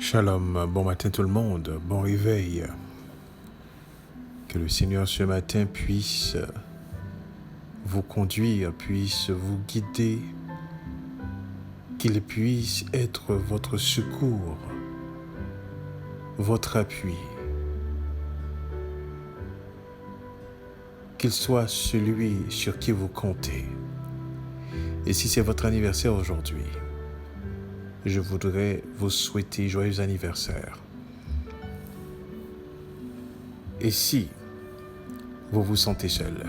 Shalom, bon matin tout le monde, bon réveil. Que le Seigneur ce matin puisse vous conduire, puisse vous guider, qu'il puisse être votre secours, votre appui, qu'il soit celui sur qui vous comptez. Et si c'est votre anniversaire aujourd'hui, je voudrais vous souhaiter joyeux anniversaire. Et si vous vous sentez seul,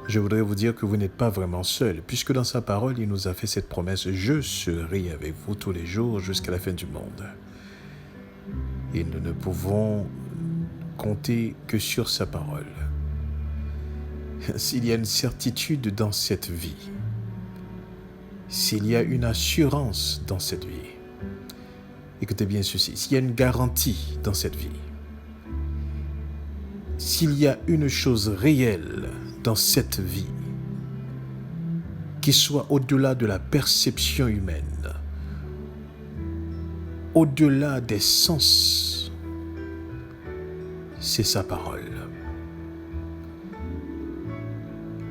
je voudrais vous dire que vous n'êtes pas vraiment seul, puisque dans sa parole, il nous a fait cette promesse: je serai avec vous tous les jours jusqu'à la fin du monde. Et nous ne pouvons compter que sur sa parole. S'il y a une certitude dans cette vie, s'il y a une assurance dans cette vie, écoutez bien ceci, s'il y a une garantie dans cette vie, s'il y a une chose réelle dans cette vie qui soit au-delà de la perception humaine, au-delà des sens, c'est sa parole.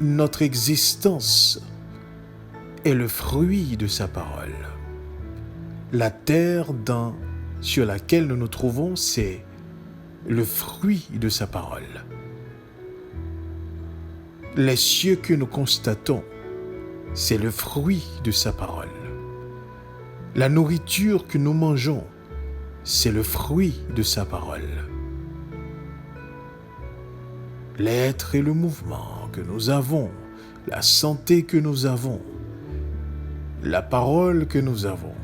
Notre existence est le fruit de sa parole. La terre sur laquelle nous nous trouvons, c'est le fruit de sa parole. Les cieux que nous constatons, c'est le fruit de sa parole. La nourriture que nous mangeons, c'est le fruit de sa parole. L'être et le mouvement que nous avons, la santé que nous avons, la parole que nous avons,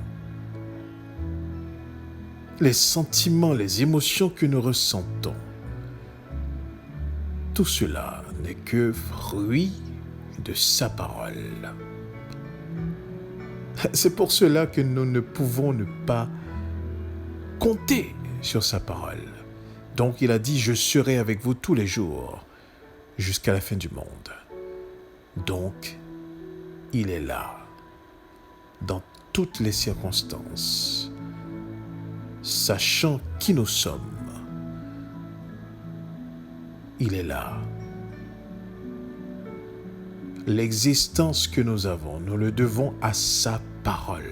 les sentiments, les émotions que nous ressentons, tout cela n'est que fruit de sa parole. C'est pour cela que nous ne pouvons ne pas compter sur sa parole. Donc il a dit: je serai avec vous tous les jours jusqu'à la fin du monde. Donc il est là dans toutes les circonstances, sachant qui nous sommes. Il est là. L'existence que nous avons, nous le devons à sa parole.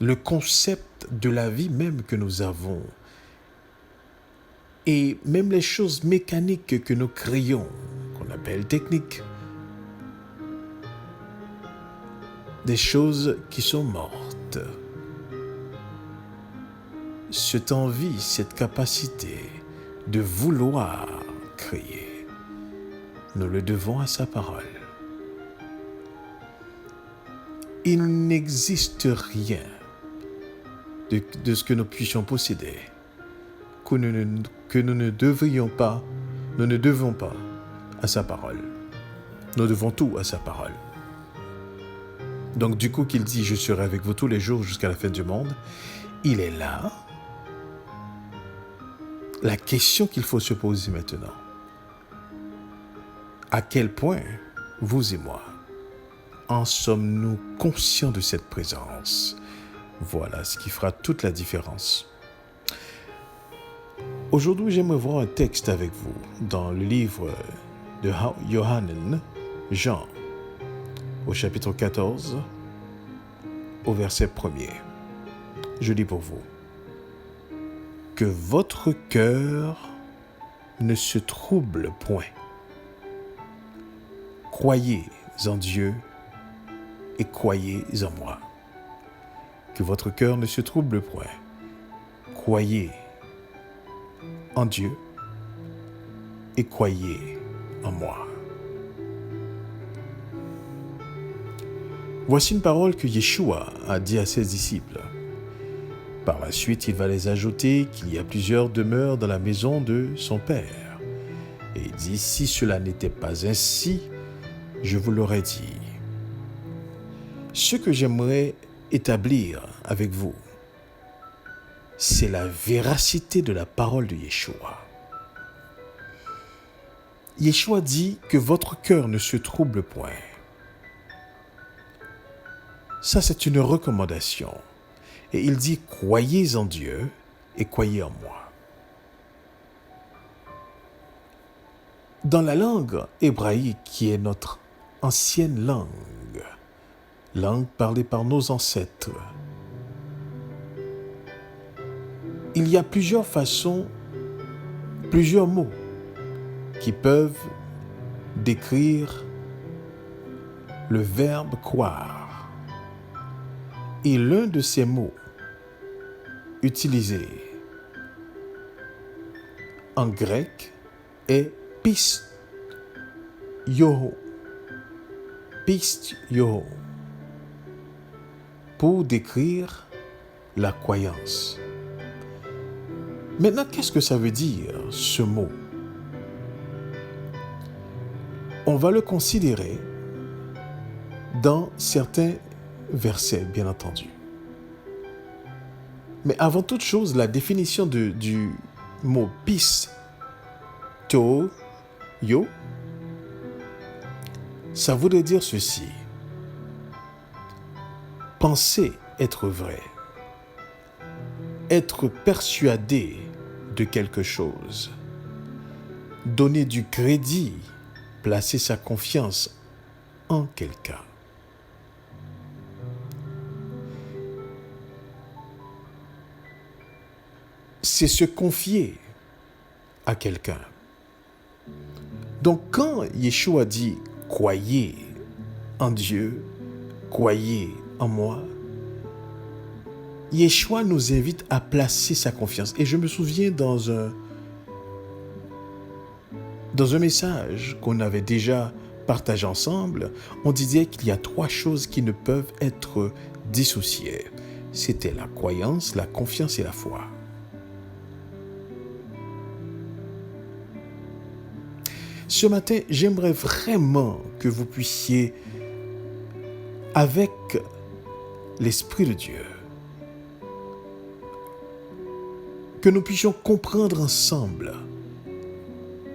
Le concept de la vie même que nous avons, et même les choses mécaniques que nous créons, qu'on appelle techniques, des choses qui sont mortes. Cette envie, cette capacité de vouloir créer, nous le devons à sa parole. Il n'existe rien de ce que nous puissions posséder que nous ne devons pas à sa parole. Nous devons tout à sa parole. Donc du coup qu'il dit: je serai avec vous tous les jours jusqu'à la fin du monde, il est là. La question qu'il faut se poser maintenant: à quel point vous et moi en sommes-nous conscients de cette présence? Voilà ce qui fera toute la différence. Aujourd'hui, j'aimerais voir un texte avec vous dans le livre de Jean, au chapitre 14, au verset 1er. Je lis pour vous: que votre cœur ne se trouble point. Croyez en Dieu et croyez en moi. Que votre cœur ne se trouble point. Croyez en Dieu et croyez en moi. Voici une parole que Yeshua a dit à ses disciples. Par la suite, il va les ajouter qu'il y a plusieurs demeures dans la maison de son Père. Et il dit: si cela n'était pas ainsi, je vous l'aurais dit. Ce que j'aimerais établir avec vous, c'est la véracité de la parole de Yeshua. Yeshua dit que votre cœur ne se trouble point. Ça, c'est une recommandation. Et il dit, croyez en Dieu et croyez en moi. Dans la langue hébraïque, qui est notre ancienne langue parlée par nos ancêtres, il y a plusieurs façons, plusieurs mots qui peuvent décrire le verbe croire. Et l'un de ces mots utilisés en grec est pistio, pour décrire la croyance. Maintenant, qu'est-ce que ça veut dire, ce mot? On va le considérer dans certains versets, bien entendu. Mais avant toute chose, la définition du mot pisto, ça voudrait dire ceci. Penser être vrai, être persuadé de quelque chose, donner du crédit, placer sa confiance en quelqu'un. C'est se confier à quelqu'un. Donc quand Yeshua dit « croyez en Dieu, croyez en moi », Yeshua nous invite à placer sa confiance. Et je me souviens dans un message qu'on avait déjà partagé ensemble, on disait qu'il y a 3 choses qui ne peuvent être dissociées. C'était la croyance, la confiance et la foi. Ce matin, j'aimerais vraiment que vous puissiez, avec l'Esprit de Dieu, que nous puissions comprendre ensemble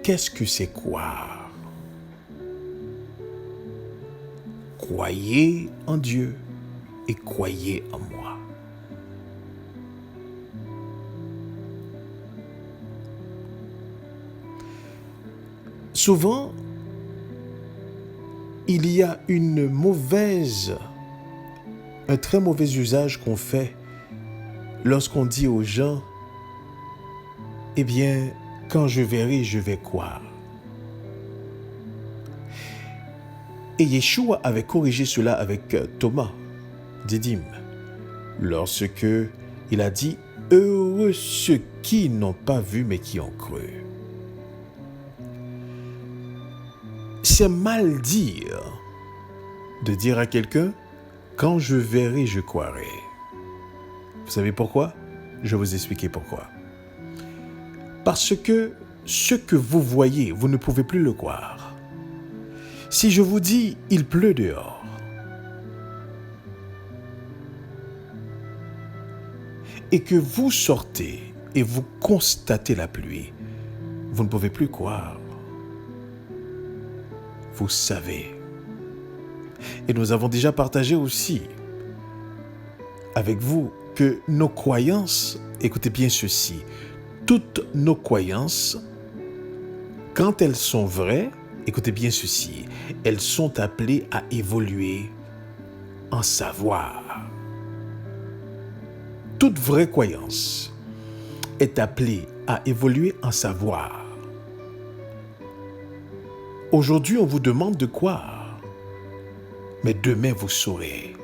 qu'est-ce que c'est croire. Croyez en Dieu et croyez en moi. Souvent, il y a un très mauvais usage qu'on fait lorsqu'on dit aux gens, eh bien, quand je verrai, je vais croire. Et Yeshua avait corrigé cela avec Thomas, Didyme, lorsque il a dit, heureux ceux qui n'ont pas vu mais qui ont cru. C'est mal dire de dire à quelqu'un, quand je verrai, je croirai. Vous savez pourquoi? Je vais vous expliquer pourquoi. Parce que ce que vous voyez, vous ne pouvez plus le croire. Si je vous dis, il pleut dehors, et que vous sortez et vous constatez la pluie, vous ne pouvez plus croire. Vous savez. Et nous avons déjà partagé aussi avec vous que nos croyances, écoutez bien ceci, toutes nos croyances, quand elles sont vraies, écoutez bien ceci, elles sont appelées à évoluer en savoir. Toute vraie croyance est appelée à évoluer en savoir. Aujourd'hui, on vous demande de croire, mais demain, vous saurez.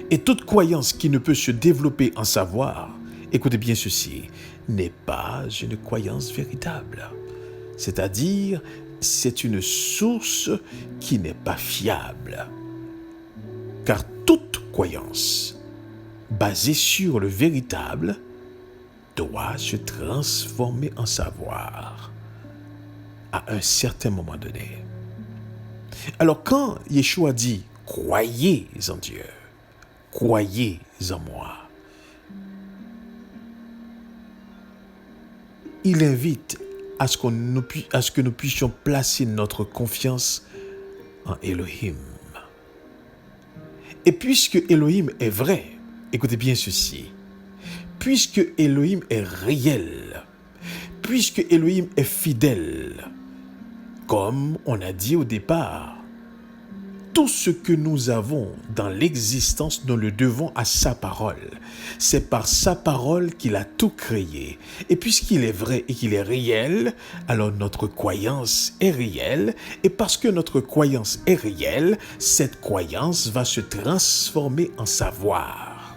Et toute croyance qui ne peut se développer en savoir, écoutez bien ceci, n'est pas une croyance véritable. C'est-à-dire, c'est une source qui n'est pas fiable. Car toute croyance basée sur le véritable doit se transformer en savoir à un certain moment donné. Alors quand Yeshua dit « croyez en Dieu, croyez en moi », il invite à ce que nous puissions placer notre confiance en Elohim, Et puisque Elohim est vrai, écoutez bien ceci, puisque Elohim est réel, puisque Elohim est fidèle, comme on a dit au départ, tout ce que nous avons dans l'existence, nous le devons à sa parole. C'est par sa parole qu'il a tout créé. Et puisqu'il est vrai et qu'il est réel, alors notre croyance est réelle. Et parce que notre croyance est réelle, cette croyance va se transformer en savoir.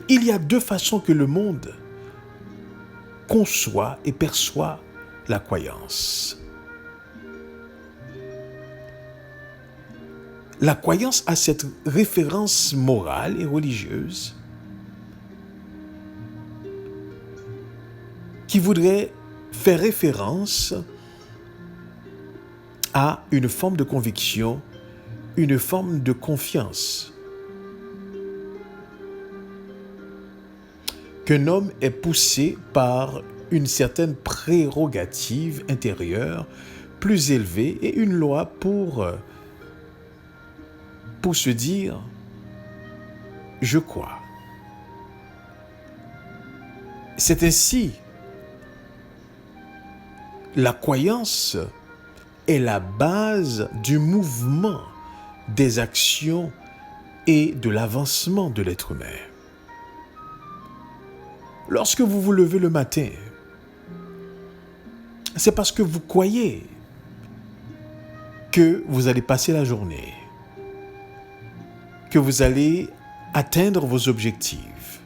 Il y a deux façons que le monde conçoit et perçoit la croyance. La croyance a cette référence morale et religieuse qui voudrait faire référence à une forme de conviction, une forme de confiance. Qu'un homme est poussé par une certaine prérogative intérieure plus élevée et une loi pour se dire « je crois ». C'est ainsi, la croyance est la base du mouvement des actions et de l'avancement de l'être humain. Lorsque vous vous levez le matin, c'est parce que vous croyez que vous allez passer la journée, que vous allez atteindre vos objectifs.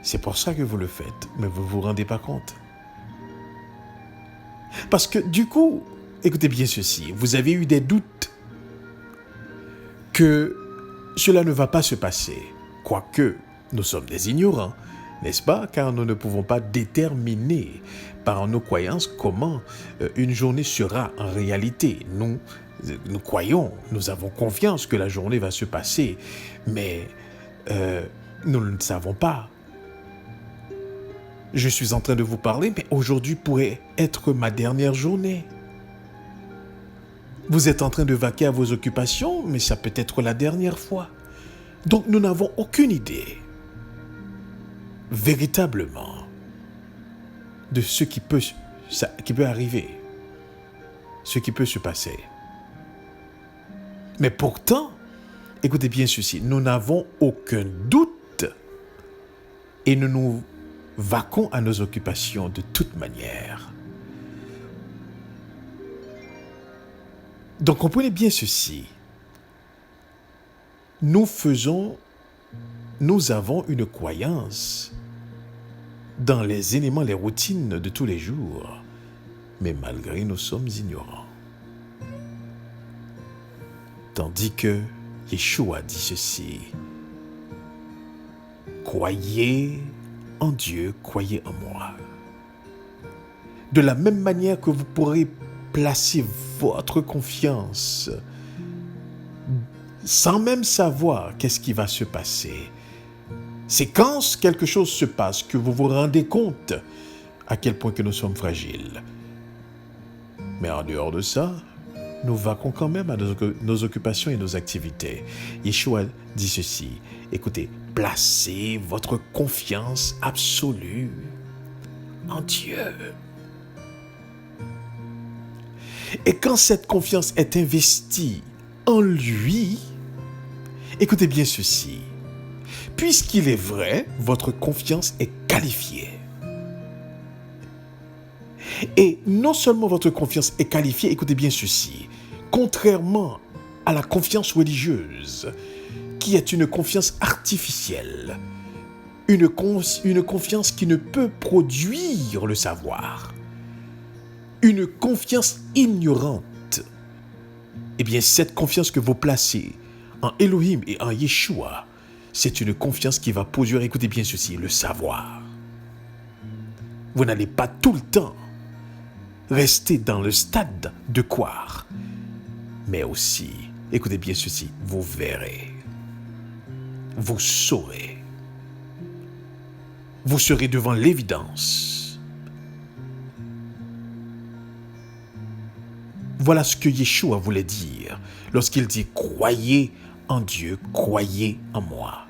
C'est pour ça que vous le faites, mais vous ne vous rendez pas compte. Parce que du coup, écoutez bien ceci, vous avez eu des doutes que cela ne va pas se passer, quoique nous sommes des ignorants, n'est-ce pas? Car nous ne pouvons pas déterminer par nos croyances comment une journée sera en réalité. Nous croyons, nous avons confiance que la journée va se passer, mais nous ne le savons pas. Je suis en train de vous parler, mais aujourd'hui pourrait être ma dernière journée. Vous êtes en train de vaquer à vos occupations, mais ça peut être la dernière fois. Donc nous n'avons aucune idée véritablement de ce qui peut arriver, ce qui peut se passer. Mais pourtant, écoutez bien ceci, nous n'avons aucun doute et nous nous vaquons à nos occupations de toute manière. Donc comprenez bien ceci. Nous avons une croyance dans les éléments, les routines de tous les jours, mais malgré nous sommes ignorants. Tandis que Yeshua dit ceci, croyez en Dieu, croyez en moi. De la même manière que vous pourrez placer votre confiance sans même savoir qu'est-ce qui va se passer. C'est quand quelque chose se passe que vous vous rendez compte à quel point que nous sommes fragiles. Mais en dehors de ça, nous vaquons quand même à nos occupations et nos activités. Yeshua dit ceci, écoutez, placez votre confiance absolue en Dieu. Et quand cette confiance est investie en lui, écoutez bien ceci, puisqu'il est vrai, votre confiance est qualifiée. Et non seulement votre confiance est qualifiée, écoutez bien ceci, contrairement à la confiance religieuse, qui est une confiance artificielle, une confiance qui ne peut produire le savoir, une confiance ignorante, eh bien cette confiance que vous placez en Elohim et en Yeshua, c'est une confiance qui va produire, écoutez bien ceci, le savoir. Vous n'allez pas tout le temps rester dans le stade de croire, mais aussi, écoutez bien ceci, vous verrez, vous saurez, vous serez devant l'évidence Voilà ce que Yeshua voulait dire lorsqu'il dit « Croyez en Dieu, croyez en moi ».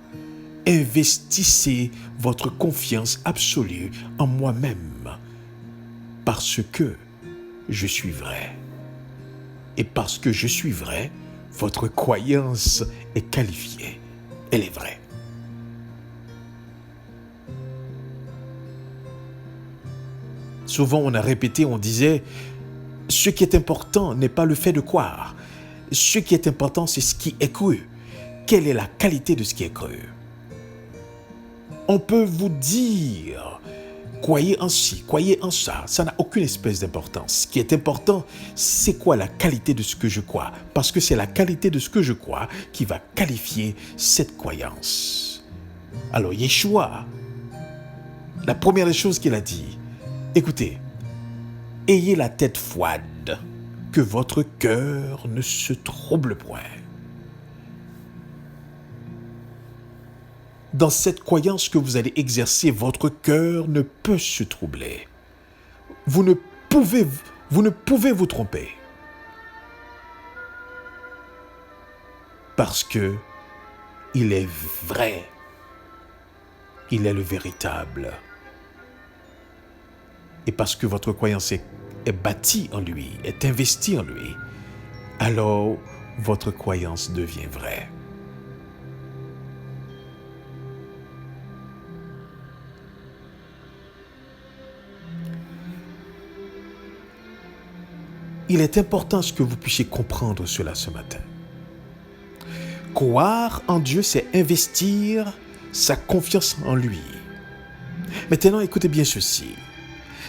Investissez votre confiance absolue en moi-même parce que je suis vrai. Et parce que je suis vrai, votre croyance est qualifiée. Elle est vraie. Souvent, on a répété, on disait, ce qui est important n'est pas le fait de croire. Ce qui est important, c'est ce qui est cru. Quelle est la qualité de ce qui est cru? On peut vous dire, croyez en ci, croyez en ça. Ça n'a aucune espèce d'importance. Ce qui est important, c'est quoi la qualité de ce que je crois? Parce que c'est la qualité de ce que je crois qui va qualifier cette croyance. Alors, Yeshua, la première des choses qu'il a dit, écoutez, ayez la tête froide, que votre cœur ne se trouble point. Dans cette croyance que vous allez exercer, votre cœur ne peut se troubler. Vous ne pouvez vous tromper. Parce que il est vrai. Il est le véritable. Et parce que votre croyance est bâtie en lui, est investie en lui, alors votre croyance devient vraie. Il est important que vous puissiez comprendre cela ce matin. Croire en Dieu, c'est investir sa confiance en lui. Maintenant, écoutez bien ceci.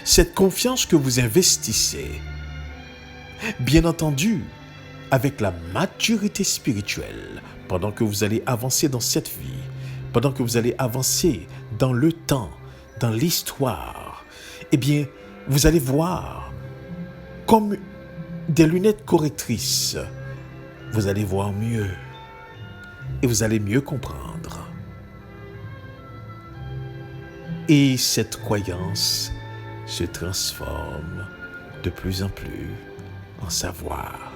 Cette confiance que vous investissez, bien entendu, avec la maturité spirituelle, pendant que vous allez avancer dans cette vie, pendant que vous allez avancer dans le temps, dans l'histoire, eh bien, vous allez voir comme des lunettes correctrices, vous allez voir mieux et vous allez mieux comprendre. Et cette croyance se transforme de plus en plus en savoir.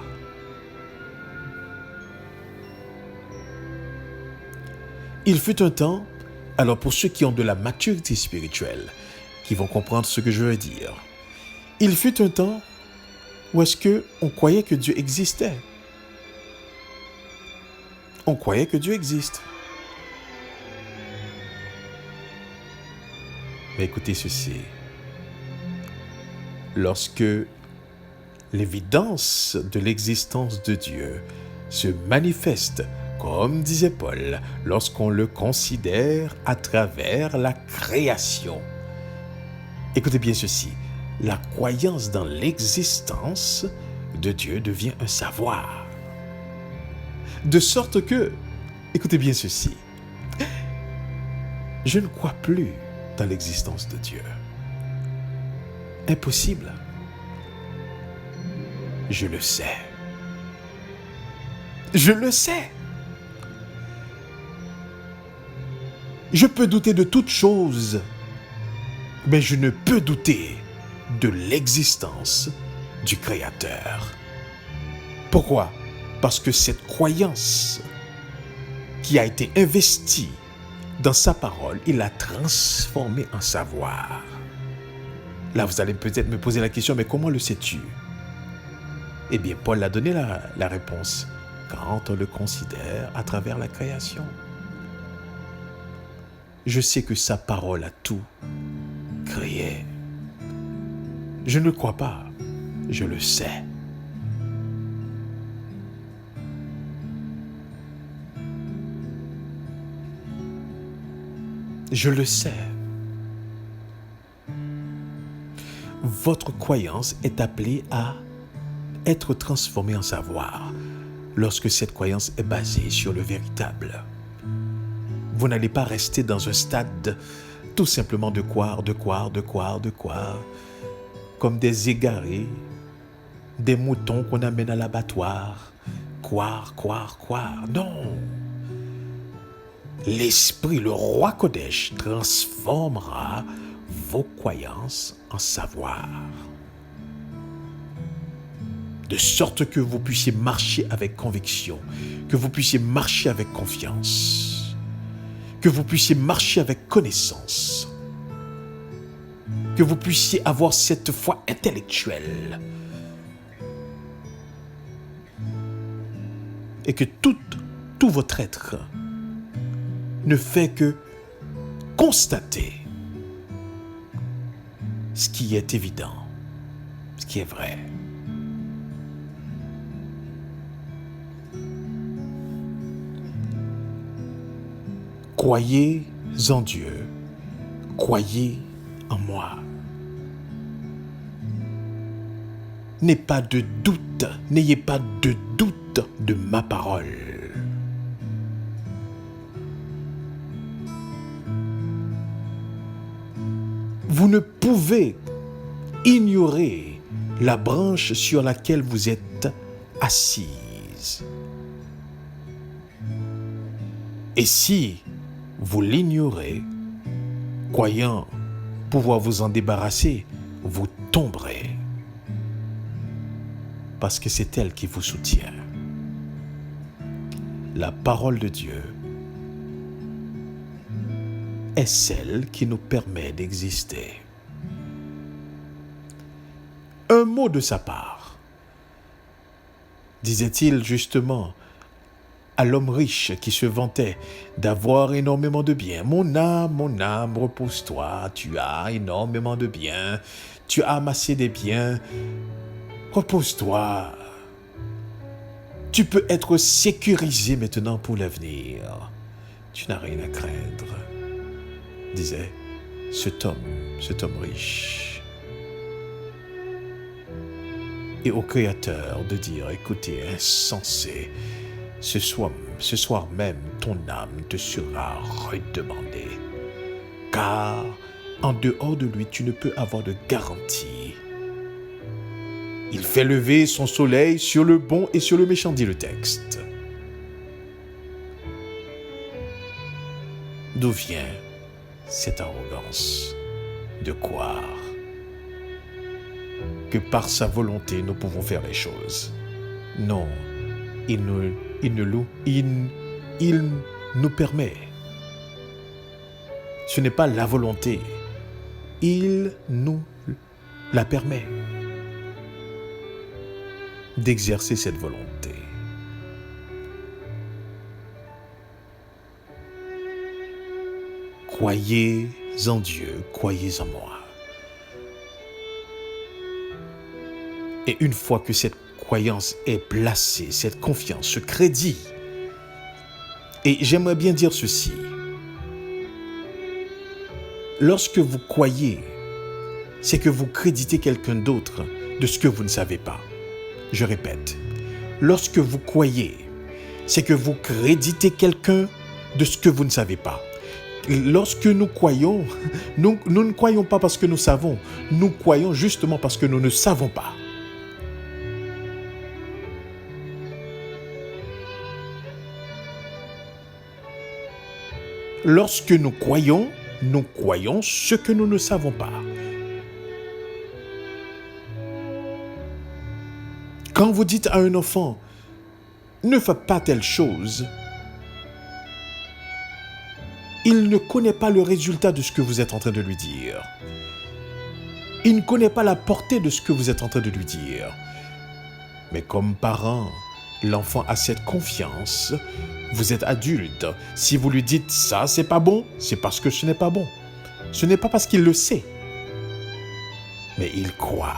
Il fut un temps, alors pour ceux qui ont de la maturité spirituelle, qui vont comprendre ce que je veux dire, il fut un temps où est-ce qu'on croyait que Dieu existait. On croyait que Dieu existe. Mais écoutez ceci. Lorsque l'évidence de l'existence de Dieu se manifeste, comme disait Paul, lorsqu'on le considère à travers la création. Écoutez bien ceci. La croyance dans l'existence de Dieu devient un savoir. De sorte que, écoutez bien ceci, je ne crois plus dans l'existence de Dieu. Impossible. Je le sais. Je le sais. Je peux douter de toute chose, mais je ne peux douter de l'existence du Créateur. Pourquoi? Parce que cette croyance qui a été investie dans sa parole, il l'a transformée en savoir. Là, vous allez peut-être me poser la question, mais comment le sais-tu? Eh bien, Paul a donné la réponse quand on le considère à travers la création. Je sais que sa parole a tout créé. Je ne le crois pas, je le sais. Je le sais. Votre croyance est appelée à être transformée en savoir lorsque cette croyance est basée sur le véritable. Vous n'allez pas rester dans un stade tout simplement de croire, comme des égarés, des moutons qu'on amène à l'abattoir. Croire. Non. L'Esprit, le roi Kodesh, transformera vos croyances en savoir. de sorte que vous puissiez marcher avec conviction, que vous puissiez marcher avec confiance, que vous puissiez marcher avec connaissance, que vous puissiez avoir cette foi intellectuelle et que tout votre être ne fait que constater ce qui est évident, ce qui est vrai. Croyez en Dieu, croyez en moi. N'ayez pas de doute de ma parole. Vous ne pouvez ignorer la branche sur laquelle vous êtes assise. Et si vous l'ignorez, croyant pouvoir vous en débarrasser, vous tomberez. Parce que c'est elle qui vous soutient. La parole de Dieu est celle qui nous permet d'exister. Un mot de sa part, disait-il justement à l'homme riche qui se vantait d'avoir énormément de biens. Mon âme, repose-toi, tu as énormément de biens, tu as amassé des biens, repose-toi. Tu peux être sécurisé maintenant pour l'avenir. Tu n'as rien à craindre, disait cet homme riche. Et au Créateur de dire, écoutez, insensé, ce soir même, ton âme te sera redemandée. Car en dehors de lui, tu ne peux avoir de garantie. Il fait lever son soleil sur le bon et sur le méchant, dit le texte. D'où vient cette arrogance de croire que par sa volonté, nous pouvons faire les choses? Non, il nous permet. Ce n'est pas la volonté. Il nous la permet d'exercer cette volonté. Croyez en Dieu, croyez en moi. Et une fois que cette croyance est placée, cette confiance, ce crédit, et j'aimerais bien dire ceci, lorsque vous croyez, c'est que vous créditez quelqu'un d'autre de ce que vous ne savez pas. Je répète, lorsque vous croyez, c'est que vous créditez quelqu'un de ce que vous ne savez pas. Lorsque nous croyons, nous ne croyons pas parce que nous savons, nous croyons justement parce que nous ne savons pas. Lorsque nous croyons ce que nous ne savons pas. Quand vous dites à un enfant, ne fais pas telle chose, il ne connaît pas le résultat de ce que vous êtes en train de lui dire. Il ne connaît pas la portée de ce que vous êtes en train de lui dire. Mais comme parent, l'enfant a cette confiance. Vous êtes adulte. Si vous lui dites ça, c'est pas bon, c'est parce que ce n'est pas bon. Ce n'est pas parce qu'il le sait. Mais il croit.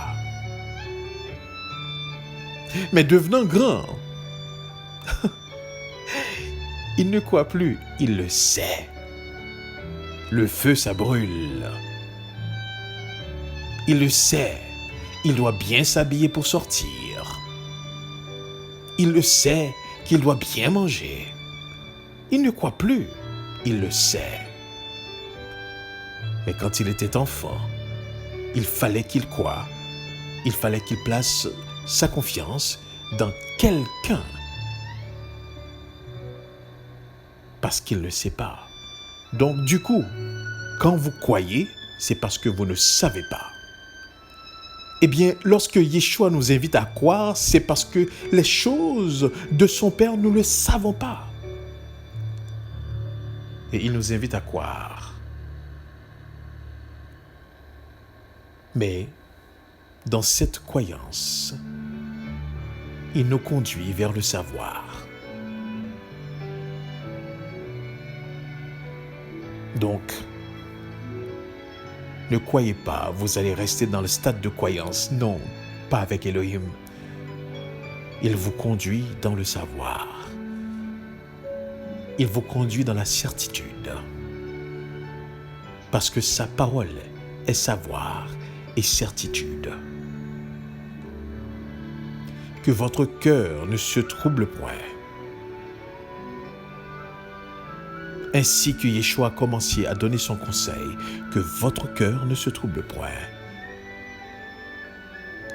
Mais devenant grand, il ne croit plus, il le sait. Le feu, ça brûle. Il le sait. Il doit bien s'habiller pour sortir. Il le sait qu'il doit bien manger. Il ne croit plus. Il le sait. Mais quand il était enfant, il fallait qu'il croie. Il fallait qu'il place sa confiance dans quelqu'un. Parce qu'il ne sait pas. Donc du coup, quand vous croyez, c'est parce que vous ne savez pas. Eh bien, lorsque Yeshua nous invite à croire, c'est parce que les choses de son Père, nous ne le savons pas. Et il nous invite à croire. Mais, dans cette croyance, il nous conduit vers le savoir. Donc, ne croyez pas, vous allez rester dans le stade de croyance. Non, pas avec Elohim. Il vous conduit dans le savoir. Il vous conduit dans la certitude. Parce que sa parole est savoir et certitude. Que votre cœur ne se trouble point. Ainsi que Yeshua a commencé à donner son conseil, que votre cœur ne se trouble point.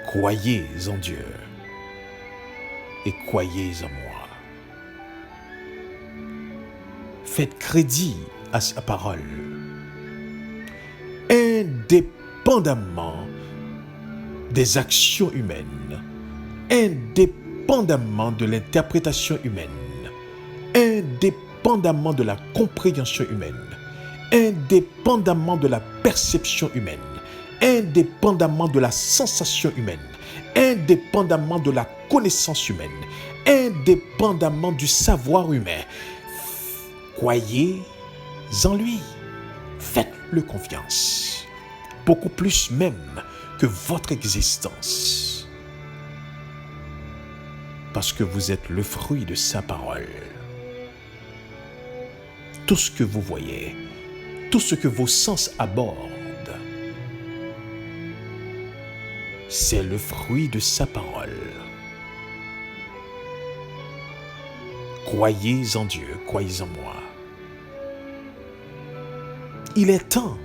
Croyez en Dieu et croyez en moi. Faites crédit à sa parole, indépendamment des actions humaines, indépendamment de l'interprétation humaine, indépendamment de la compréhension humaine, indépendamment de la perception humaine, indépendamment de la sensation humaine, indépendamment de la connaissance humaine, indépendamment du savoir humain. Croyez en lui, faites-le confiance, beaucoup plus même que votre existence, parce que vous êtes le fruit de sa parole. Tout ce que vous voyez, tout ce que vos sens abordent, c'est le fruit de sa parole. Croyez en Dieu, croyez en moi. Il est temps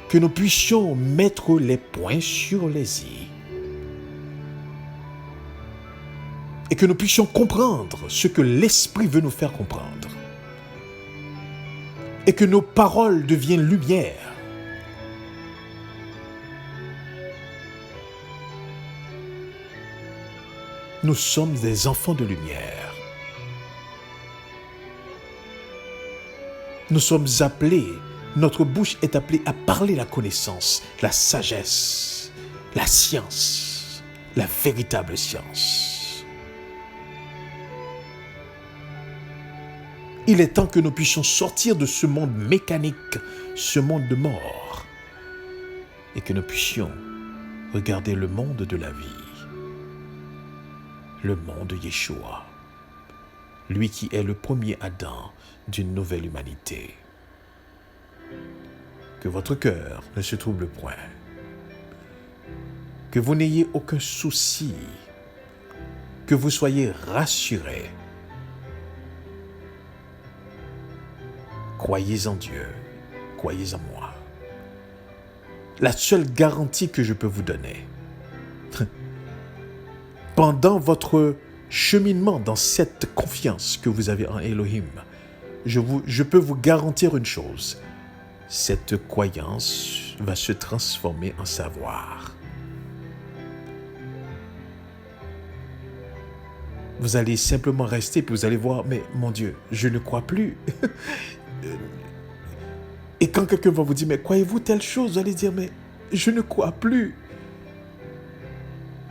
que nous puissions mettre les points sur les i et que nous puissions comprendre ce que l'Esprit veut nous faire comprendre et que nos paroles deviennent lumière. Nous sommes des enfants de lumière. Nous sommes appelés, notre bouche est appelée à parler la connaissance, la sagesse, la science, la véritable science. Il est temps que nous puissions sortir de ce monde mécanique, ce monde de mort, et que nous puissions regarder le monde de la vie, le monde de Yeshua, lui qui est le premier Adam d'une nouvelle humanité. Que votre cœur ne se trouble point, que vous n'ayez aucun souci, que vous soyez rassurés. Croyez en Dieu, croyez en moi. La seule garantie que je peux vous donner, pendant votre cheminement dans cette confiance que vous avez en Elohim, je peux vous garantir une chose, cette croyance va se transformer en savoir. Vous allez simplement rester, puis vous allez voir, mais mon Dieu, je ne crois plus. Et quand quelqu'un va vous dire, mais croyez-vous telle chose, vous allez dire, mais je ne crois plus.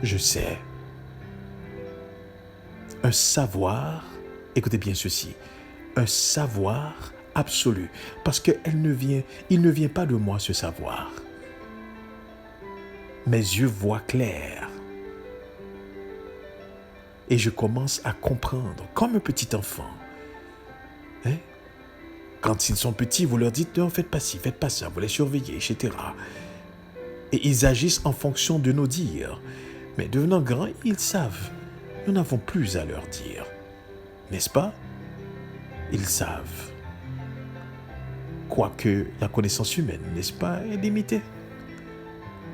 Je sais. Un savoir, écoutez bien ceci, un savoir absolu, parce qu'il ne vient pas de moi ce savoir. Mes yeux voient clair. Et je commence à comprendre, comme un petit enfant. Hein? Quand ils sont petits, vous leur dites, non, faites pas ci, faites pas ça, vous les surveillez, etc. Et ils agissent en fonction de nos dires. Mais devenant grands, ils savent. Nous n'avons plus à leur dire. N'est-ce pas? Ils savent. Quoique la connaissance humaine, n'est-ce pas, est limitée.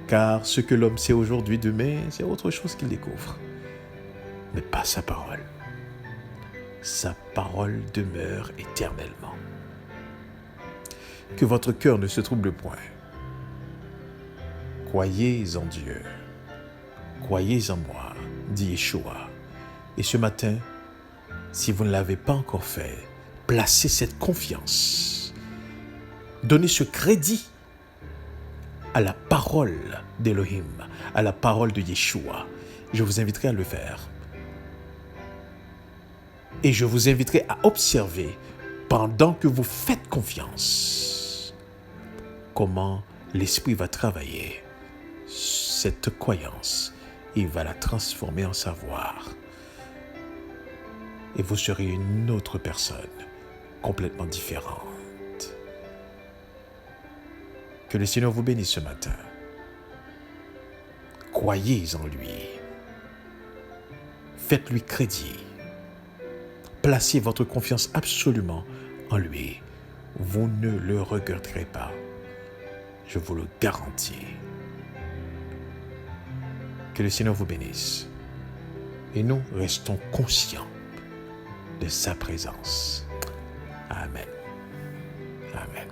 Car ce que l'homme sait aujourd'hui, demain, c'est autre chose qu'il découvre. Mais pas sa parole. Sa parole demeure éternellement. Que votre cœur ne se trouble point. Croyez en Dieu. Croyez en moi, dit Yeshua. Et ce matin, si vous ne l'avez pas encore fait, placez cette confiance. Donnez ce crédit à la parole d'Elohim, à la parole de Yeshua. Je vous inviterai à le faire. Et je vous inviterai à observer, pendant que vous faites confiance, comment l'Esprit va travailler cette croyance. Il va la transformer en savoir. Et vous serez une autre personne, complètement différente. Que le Seigneur vous bénisse ce matin. Croyez en lui. Faites-lui crédit. Placez votre confiance absolument en lui. Vous ne le regretterez pas. Je vous le garantis. Que le Seigneur vous bénisse. Et nous restons conscients de sa présence. Amen. Amen.